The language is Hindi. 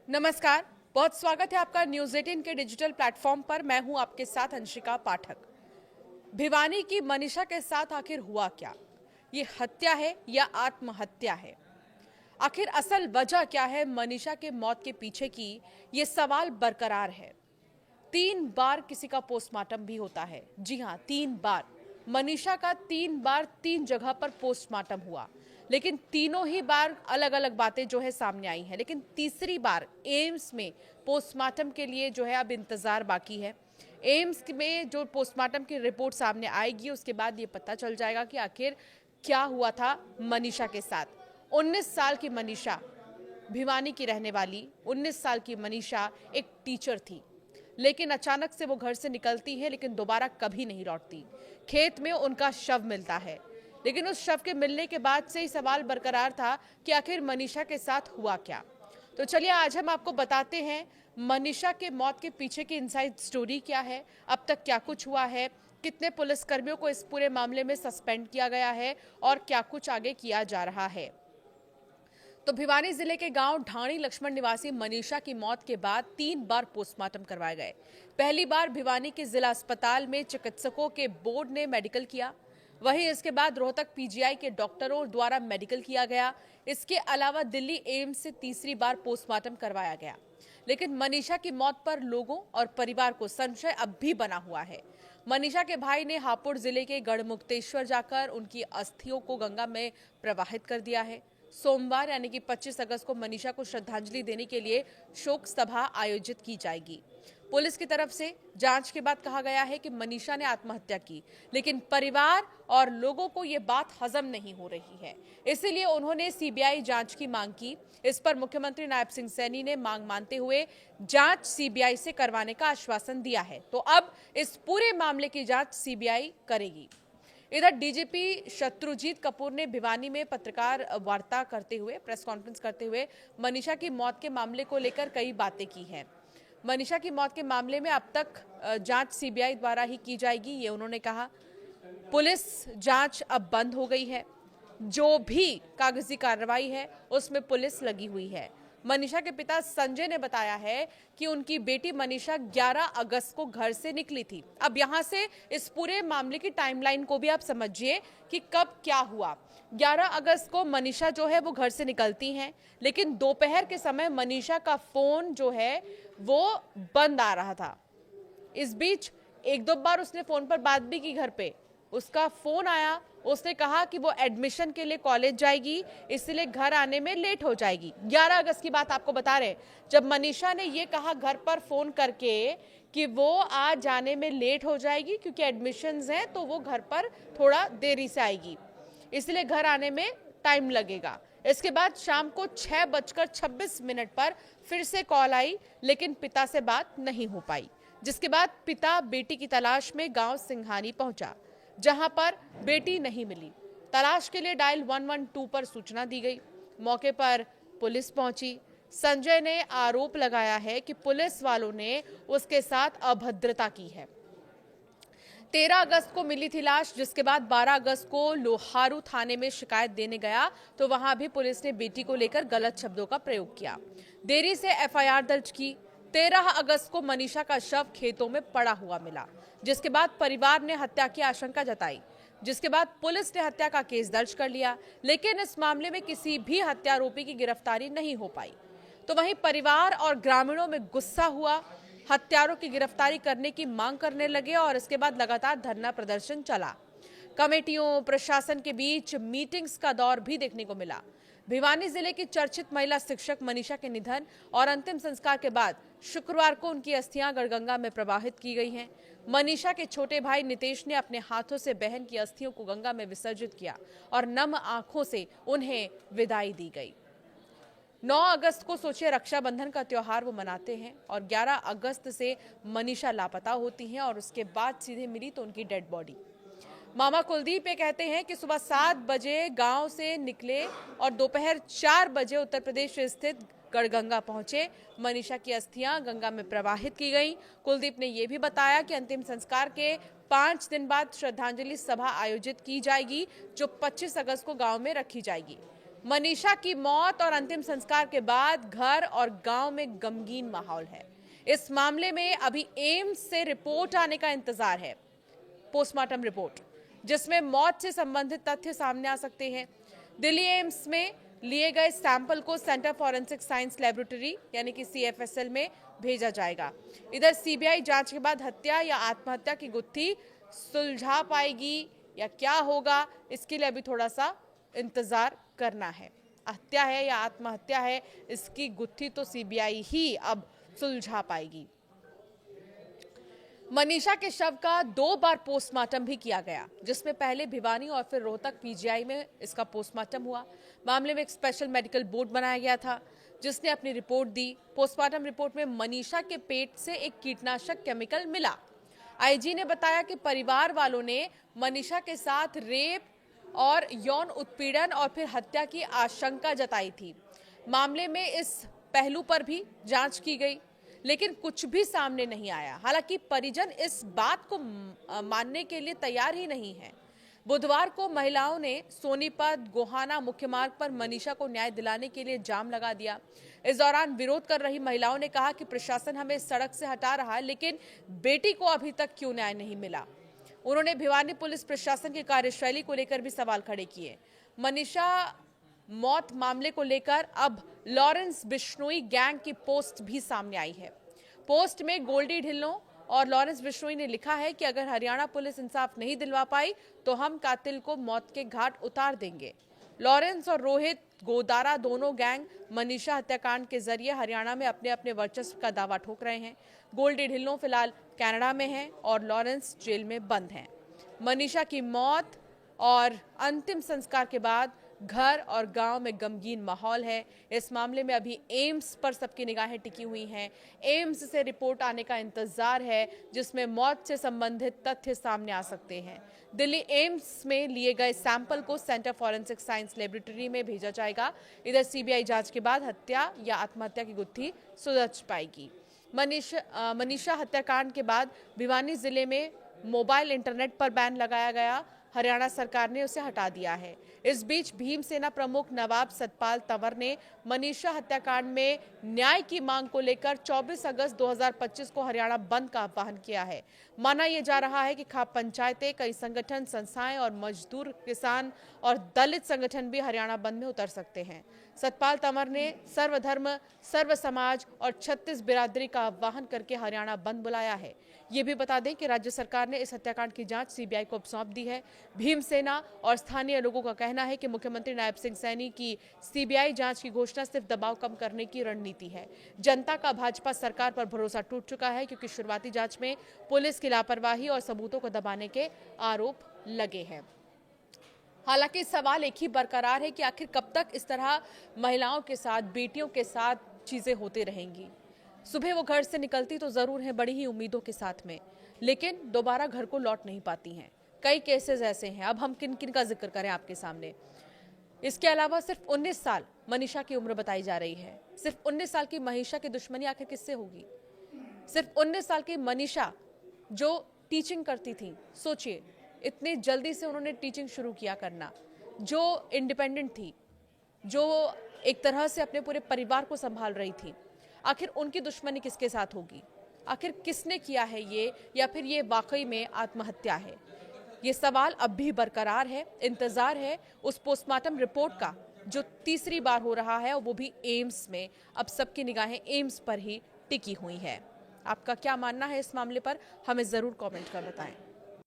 नमस्कार, बहुत स्वागत है आपका न्यूज़ 18 के डिजिटल प्लेटफॉर्म पर। मैं हूं आपके साथ अंशिका पाठक। भिवानी की मनीषा के साथ आखिर हुआ क्या? ये हत्या है या आत्महत्या है? आखिर असल वजह क्या है मनीषा के मौत के पीछे की? ये सवाल बरकरार है। 3 बार किसी का पोस्टमार्टम भी होता है। जी हाँ, 3 बार। मनीषा का 3 बार 3 जगह पर पोस्टमार्टम हुआ, लेकिन तीनों ही बार अलग अलग बातें जो है सामने आई हैं। लेकिन तीसरी बार एम्स में पोस्टमार्टम के लिए जो है अब इंतजार बाकी है। एम्स में जो पोस्टमार्टम की रिपोर्ट सामने आएगी उसके बाद ये पता चल जाएगा कि आखिर क्या हुआ था मनीषा के साथ। 19 साल की मनीषा, भिवानी की रहने वाली 19 साल की मनीषा एक टीचर थी, लेकिन अचानक से वो घर से निकलती है, लेकिन दोबारा कभी नहीं लौटती। खेत में उनका शव मिलता है, लेकिन उस शव के मिलने के बाद से ही सवाल बरकरार था कि आखिर मनीषा के साथ हुआ क्या। तो चलिए आज हम आपको बताते हैं मनीषा के मौत के पीछे की इनसाइड स्टोरी क्या है, अब तक क्या कुछ हुआ है, कितने पुलिसकर्मियों को इस पूरे मामले में सस्पेंड किया गया है और क्या कुछ आगे किया जा रहा है। तो भिवानी जिले के गांव ढाणी लक्ष्मण निवासी मनीषा की मौत के बाद 3 बार पोस्टमार्टम करवाए गए। पहली बार भिवानी के जिला अस्पताल में चिकित्सकों के बोर्ड ने मेडिकल किया, वहीं इसके बाद रोहतक पीजीआई के डॉक्टरों द्वारा मेडिकल किया गया। इसके अलावा दिल्ली एम्स से तीसरी बार पोस्टमार्टम करवाया गया। लेकिन मनीषा की मौत पर लोगों और परिवार को संशय अब भी बना हुआ है। मनीषा के भाई ने हापुड़ जिले के गढ़मुक्तेश्वर जाकर उनकी अस्थियों को गंगा में प्रवाहित कर दिया है। सोमवार यानी कि 25 अगस्त को मनीषा को श्रद्धांजलि देने के लिए शोक सभा आयोजित की जाएगी। पुलिस की तरफ से जांच के बाद कहा गया है कि मनीषा ने आत्महत्या की, लेकिन परिवार और लोगों को ये बात हजम नहीं हो रही है, इसीलिए उन्होंने सीबीआई जांच की मांग की। इस पर मुख्यमंत्री नायब सिंह सैनी ने मांग मानते हुए जांच सीबीआई से करवाने का आश्वासन दिया है। तो अब इस पूरे मामले की जांच सीबीआई करेगी। इधर डीजीपी शत्रुजीत कपूर ने भिवानी में पत्रकार वार्ता करते हुए, प्रेस कॉन्फ्रेंस करते हुए मनीषा की मौत के मामले को लेकर कई बातें की हैं। मनीषा की मौत के मामले में अब तक जांच सीबीआई द्वारा ही की जाएगी, ये उन्होंने कहा। पुलिस जांच अब बंद हो गई है, जो भी कागजी कार्रवाई है उसमें पुलिस लगी हुई है। मनीषा के पिता संजय ने बताया है कि उनकी बेटी मनीषा 11 अगस्त को घर से निकली थी। अब यहां से इस पूरे मामले की टाइमलाइन को भी आप समझिए कि कब क्या हुआ। 11 अगस्त को मनीषा जो है वो घर से निकलती हैं, लेकिन दोपहर के समय मनीषा का फोन जो है वो बंद आ रहा था। इस बीच 1-2 बार उसने फोन पर बात भी की घर पे। उसका फोन आया, उसने कहा कि वो एडमिशन के लिए कॉलेज जाएगी, इसलिए घर आने में लेट हो जाएगी। 11 अगस्त की बात आपको बता रहे, जब मनीषा ने ये कहा घर पर फोन करके कि वो आज जाने में लेट हो जाएगी क्योंकि एडमिशन्स हैं, तो वो घर पर थोड़ा देरी से आएगी, इसलिए घर आने में टाइम लगेगा। इसके बाद शाम को 6:26 पर फिर से कॉल आई, लेकिन पिता से बात नहीं हो पाई, जिसके बाद पिता बेटी की तलाश में गांव सिंघानी पहुंचा, जहां पर बेटी नहीं मिली। तलाश के लिए डायल 112 पर सूचना दी गई। मौके पर पुलिस पहुंची। संजय ने आरोप लगाया है कि पुलिस वालों ने उसके साथ अभद्रता की है। 13 अगस्त को मिली थी लाश, जिसके बाद 12 अगस्त को लोहारू थाने में शिकायत देने गया तो वहां भी पुलिस ने बेटी को लेकर गलत शब्दों का प्रयोग किया। देरी से एफआईआर दर्ज की। 13 अगस्त को मनीषा का शव खेतों में पड़ा हुआ मिला, जिसके बाद परिवार ने हत्या की आशंका जताई, जिसके बाद पुलिस ने हत्या का केस दर्ज कर लिया, लेकिन इस मामले में किसी भी हत्यारोपी की गिरफ्तारी नहीं हो पाई। तो वहीं परिवार और ग्रामीणों में गुस्सा हुआ, हत्यारों की गिरफ्तारी करने की मांग करने लगे और इसके बाद लगातार धरना प्रदर्शन चला। कमेटियों, प्रशासन के बीच मीटिंग्स का दौर भी देखने को मिला। भिवानी जिले की चर्चित महिला शिक्षक मनीषा के निधन और अंतिम संस्कार के बाद शुक्रवार को उनकी अस्थियां गढ़गंगा में प्रवाहित की गई हैं। मनीषा के छोटे भाई नितेश ने अपने हाथों से बहन की अस्थियों को गंगा में विसर्जित किया और नम आंखों से उन्हें विदाई दी गई। 9 अगस्त को सोचिए रक्षाबंधन का त्योहार वो मनाते हैं और 11 अगस्त से मनीषा लापता होती हैं और उसके बाद सीधे मिली तो उनकी डेड बॉडी। मामा कुलदीप ये कहते हैं कि सुबह 7 बजे गांव से निकले और दोपहर 4 बजे उत्तर प्रदेश स्थित गढ़गंगा पहुंचे। मनीषा की अस्थियां गंगा में प्रवाहित की गईं। कुलदीप ने यह भी बताया कि अंतिम संस्कार के 5 दिन बाद श्रद्धांजलि सभा आयोजित की जाएगी, जो 25 अगस्त को गांव में रखी जाएगी। मनीषा की मौत और अंतिम संस्कार के बाद घर और गांव में गमगीन माहौल है। इस मामले में अभी एम्स से रिपोर्ट आने का इंतजार है, पोस्टमार्टम रिपोर्ट, जिसमें मौत से संबंधित तथ्य सामने आ सकते हैं। दिल्ली एम्स में लिए गए सैंपल को सेंटर फॉरेंसिक साइंस लेबोरेटरी यानी कि CFSL में भेजा जाएगा। इधर सीबीआई जांच के बाद हत्या या आत्महत्या की गुत्थी सुलझा पाएगी या क्या होगा, इसके लिए अभी थोड़ा सा इंतजार करना है। हत्या है या आत्महत्या है, इसकी गुत्थी तो सीबीआई ही अब सुलझा पाएगी। मनीषा के शव का 2 बार पोस्टमार्टम भी किया गया, जिसमें पहले भिवानी और फिर रोहतक PGI में इसका पोस्टमार्टम हुआ। मामले में एक स्पेशल मेडिकल बोर्ड बनाया गया था, जिसने अपनी रिपोर्ट दी। पोस्टमार्टम रिपोर्ट में मनीषा के पेट से एक कीटनाशक केमिकल मिला। IG ने बताया कि परिवार वालों ने मनीषा के साथ रेप और यौन उत्पीड़न और फिर हत्या की आशंका जताई थी। मामले में इस पहलू पर भी जांच की गई, लेकिन कुछ भी सामने नहीं आया। हालांकि परिजन इस बात को मानने के लिए तैयार ही नहीं है। बुधवार को महिलाओं ने सोनीपत गोहाना मुख्य मार्ग पर मनीषा को न्याय दिलाने के लिए जाम लगा दिया। इस दौरान विरोध कर रही महिलाओं ने कहा कि प्रशासन हमें सड़क से हटा रहा है, लेकिन बेटी को अभी तक क्यों न्याय नहीं मिला। उन्होंने भिवानी पुलिस प्रशासन की कार्यशैली को लेकर भी सवाल खड़े किए। मनीषा मौत मामले को लेकर अब लॉरेंस बिश्नोई गैंग की पोस्ट भी सामने आई है। पोस्ट में गोल्डी ढिल्लों और लॉरेंस बिश्नोई ने लिखा है कि अगर हरियाणा पुलिस इंसाफ नहीं दिलवा पाई तो हम कातिल को मौत के घाट उतार देंगे। लॉरेंस और रोहित गोदारा दोनों गैंग मनीषा हत्याकांड के जरिए हरियाणा में अपने अपने वर्चस्व का दावा ठोक रहे हैं। गोल्डी ढिल्लों फिलहाल कनाडा में हैं और लॉरेंस जेल में बंद हैं। मनीषा की मौत और अंतिम संस्कार के बाद घर और गांव में गमगीन माहौल है। इस मामले में अभी एम्स पर सबकी निगाहें टिकी हुई हैं। एम्स से रिपोर्ट आने का इंतजार है, जिसमें मौत से संबंधित तथ्य सामने आ सकते हैं। दिल्ली एम्स में लिए गए सैंपल को सेंटर फॉरेंसिक साइंस लेबोरेटरी में भेजा जाएगा। इधर सीबीआई जांच के बाद हत्या या आत्महत्या की गुत्थी सुलझ पाएगी। मनीषा हत्याकांड के बाद भिवानी जिले में मोबाइल इंटरनेट पर बैन लगाया गया। हरियाणा सरकार ने उसे हटा दिया है। इस बीच भीमसेना प्रमुख नवाब सतपाल तंवर ने मनीषा हत्याकांड में न्याय की मांग को लेकर 24 अगस्त 2025 को हरियाणा बंद का आह्वान किया है। माना यह जा रहा है कि खाप पंचायतें, कई संगठन, संस्थाएं और मजदूर, किसान और दलित संगठन भी हरियाणा बंद में उतर सकते हैं। सतपाल तंवर ने सर्वधर्म, सर्व समाज और 36 बिरादरी का आह्वान करके हरियाणा बंद बुलाया है। ये भी बता दें कि राज्य सरकार ने इस हत्याकांड की जांच सीबीआई को सौंप दी है। भीमसेना और स्थानीय लोगों का कहना है कि मुख्यमंत्री नायब सिंह सैनी की सीबीआई जांच की घोषणा सिर्फ दबाव कम करने की रणनीति है। जनता का भाजपा सरकार पर भरोसा टूट चुका है, क्योंकि शुरुआती जांच में पुलिस की लापरवाही और सबूतों को दबाने के आरोप लगे हैं। हालांकि सवाल एक ही बरकरार है कि आखिर कब तक इस तरह महिलाओं के साथ, बेटियों के साथ चीजें होती रहेंगी। सुबह वो घर से निकलती तो जरूर है बड़ी ही उम्मीदों के साथ में, लेकिन दोबारा घर को लौट नहीं पाती हैं। कई केसेस ऐसे हैं। अब हम किन किन का जिक्र करें आपके सामने। इसके अलावा सिर्फ 19 साल मनीषा की उम्र बताई जा रही है। सिर्फ 19 साल की मनीषा की दुश्मनी आखिर किससे होगी? सिर्फ 19 साल की मनीषा जो टीचिंग करती थी, सोचिए इतनी जल्दी से उन्होंने टीचिंग शुरू किया करना, जो इंडिपेंडेंट थी, जो एक तरह से अपने पूरे परिवार को संभाल रही थी, आखिर उनकी दुश्मनी किसके साथ होगी? आखिर किसने किया है ये, या फिर ये वाकई में आत्महत्या है? ये सवाल अब भी बरकरार है। इंतजार है उस पोस्टमार्टम रिपोर्ट का, जो तीसरी बार हो रहा है, और वो भी एम्स में। अब सबकी निगाहें एम्स पर ही टिकी हुई है। आपका क्या मानना है इस मामले पर? हमें जरूर कमेंट कर बताएं।